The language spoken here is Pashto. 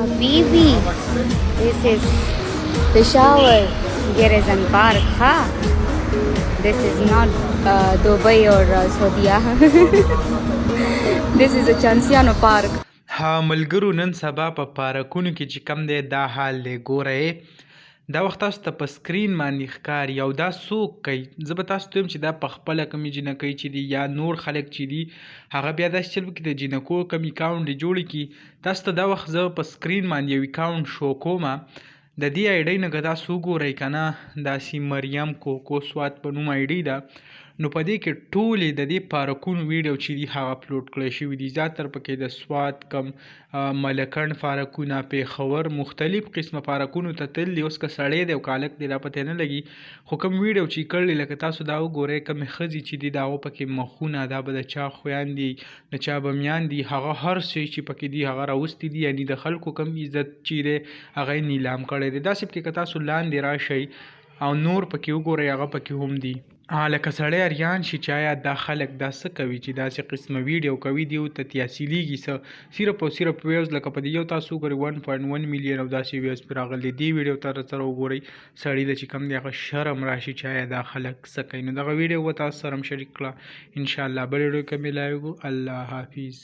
Habibi, this is Peshawar Garrison Park, huh? This is not Dubai or Saudiya. This is a Chanciano Park. ها ملګرو نن سبا په پارکونو کې چې کم دی دا حال دی ګوره دا وخت تاسو ته په سکرین باندې ښکاري او دا څوک کوي زه به تاسو ته وایم چې دا پخپله کومې جینکۍ چې دي یا نور خلک چې دي هغه بیا داسې چل وکړي د جینکو کوم اکاونټ یې جوړ کړي تاسو ته دا وخت زه په سکرین باندې یو اکاونټ شو کومه د دې آی ډۍ نه که تاسو وګورئ که نه داسې مریم کوکو سوات په نوم آی ډۍ ده نو په دې کې ټولې د دې پارکونو ویډیو چې دي هغه اپلوډ کړی شوي دي زیاتر پکې د سوات کم ملکنډ پارکونه پیښور مختلف قسمه پارکونو ته تللي اوس که سړی دی او که هلک دی دا پته نه لګي خو کوم ویډیو چې کړلي لکه تاسو دا وګورئ کومې ښځې چې دي د هغو پکې مخونه دا به د چا خویندې د چا به میاندې هغه هر شی چې پکې دي هغه راوستي دي یعنې د خلکو کم عزت چې دی هغه یې نیلام کړی دی داسې پکې که تاسو لاندې راشئ او نور پکې وګورئ هغه پکې هم دي لکه سړی اریان شي چې آیا دا خلک دا څه کوي چې داسې قسمه ویډیو کوي دیو ته تیاسیلیږي څه صرف او صرف ویوز لکه په دې یو تاسو وګورئ 1.1 میلیون او داسې ویوز پرې راغلي دې ویډیو ته سره وګورئ سړي له چې کوم دی هغه شرم راشي چې آیا دا خلک څه کوي نو دغه ویډیو به تاسو سره هم شریک کړه انشاءالله بل ویډیو کې ملاویږو الله حافظ